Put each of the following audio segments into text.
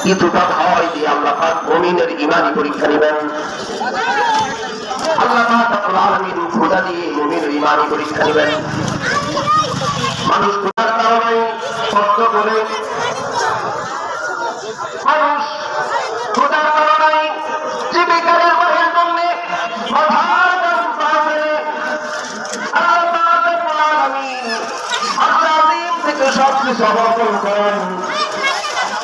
কিছুটা ভয় দিয়ে আল্লাহ পাক মুমিনের ঈমানি পরীক্ষা নেবেন। আল্লাহ পাক রব্বুল আলামিন খোদা দিয়ে মুমিনের ঈমানি পরীক্ষা নেবেন। মানুষ খোদার কারণে কষ্ট করে, মানুষ খোদার কারণে জীবিকা নির্বাহের জন্য মাথার দাম পা ফেলে আল্লাহ পাক রব্বুল আলামিন আযাব থেকে সবকিছু অবলম্বন করেন।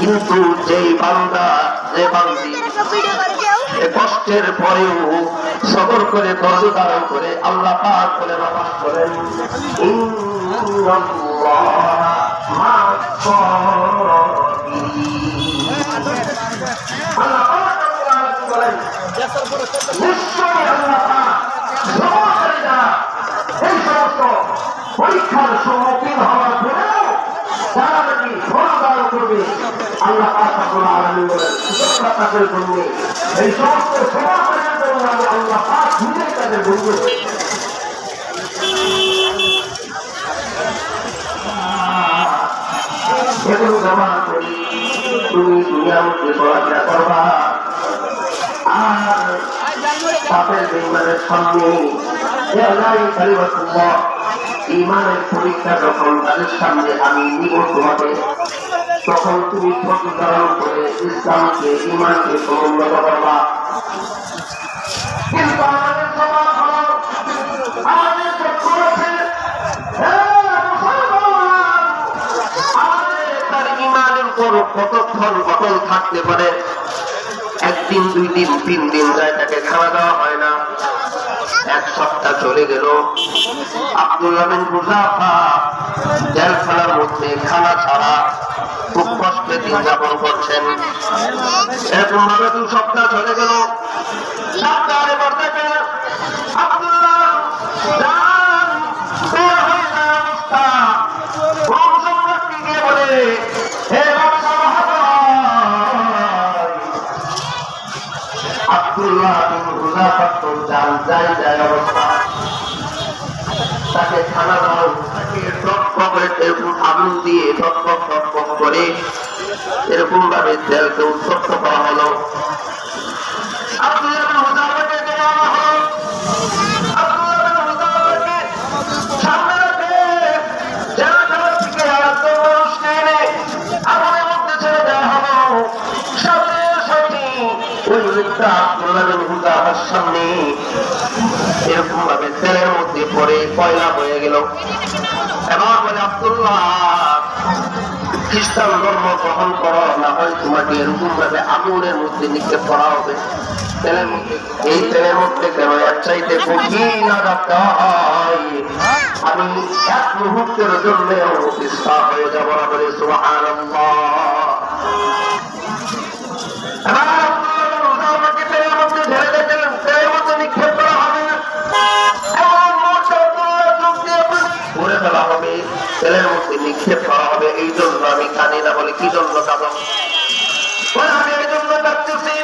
কিন্তু যেই বান্দা, যে বান্দি কষ্টের পরেও সবর করে ধৈর্য ধারণ করে আল্লাহ পাক বলে নামাজ করেন, নিশ্চয়ই আল্লাহ পাক সবরকারীরা এই সমস্ত পরীক্ষার সম্মুখীন হওয়ার পরেও তারা নাকি ধৈর্য ধারণ করবে। আল্লাহ পাক রব্বুল আলামিন বলেন তাদের জন্য এই সমস্ত সবরকারীদের জন্য আল্লাহ পাক নিজেই তাদের বন্ধু। এগুলো জমা করি তুমি দুনিয়ার মধ্যে চলাফেরা করবা, আর পাপের বেঈমানের সামনে ঈমানের পরীক্ষা যখন তাদের সামনে আমি নিব তোমাকে, তখন তুমি ধৈর্য ধারণ করে ইসলামকে, ঈমানকে সমুন্নত করবা। কিন্তু আমাদের সমাজ হলো, আমাদের চক্ষু আছে, আমাদের তার ঈমানের উপর কতক্ষণ অটল থাকতে পারে? একদিন, 2 দিন, 3 দিন যায়, তাকে খাওয়া দাওয়া হয় না। 1 সপ্তাহ চলে গেল, আব্দুল্লাহ বিন হুযাফা জেলখানার মধ্যে খানা ছাড়া খুব কষ্টে দিন যাপন করছেন। এরকম ভাবে 2 সপ্তাহ চলে গেল। সপ্তাহে বলতে গেলে আব্দুল্লাহ জান বের হয়ে যাওয়ার অবস্থা। বংশমূলককে গিয়ে বলে, হে আব্দুল্লাহ বিন হুযাফা তো জান যায় অবস্থা, তাকে খানা দাও, তাকে টক করে এরকম আগুন দিয়ে টক করে এরকম ভাবে তেলকে উত্তপ্ত করা হলো। আব্দুল্লাহ বিন হুযাফাকে দেওয়া হলো। আব্দুল্লাহ বিন হুযাফাকে সামনে রেখে জেলখানা থেকে আরেকজন মানুষকে এনে আগুনের মধ্যে ছেড়ে দেওয়া হলো। সাথে সাথে ওই লোকটা আব্দুল্লাহ বিন হুযাফার সামনে এরকম ভাবে তেলের মধ্যে পড়ে কয়লা হয়ে গেল। এবার বলে, আব্দুল্লাহ, খ্রিস্টান ধর্ম গ্রহণ করো, না হয় তোমাকে এরকম ভাবে আগুনের মধ্যে নিক্ষেপ করা হবে। তেলের মধ্যে, এই তেলের মধ্যে কেন এর চাইতে কঠিন আঘাত দেওয়া হয়, আমি 1 মুহূর্তের জন্য ইসলাম হয়ে যাব না বলে সুবহানাল্লাহ। এবার আব্দুল্লাহকে তেলের মধ্যে ঢেলে দিলেন, তেলের মধ্যে নিক্ষেপ করা হবে, পড়ে ফেলা হবে, তেলের মধ্যে নিক্ষেপ করা হবে। এই জন্য আমি কাঁদি না। বলে, কি জন্য কাঁদো? আমি এই জন্য কাঁদতেছি,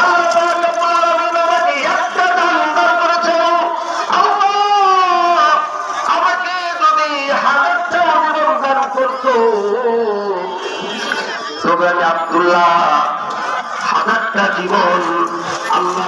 আল্লাহ পাক রব্বুল আলামিন আমাকে একটা দান করেছেন। আল্লাহ আমাকে যদি 1000টা জীবন দান করতো, তবে আমি আব্দুল্লাহ 1000টা জীবন আল্লাহ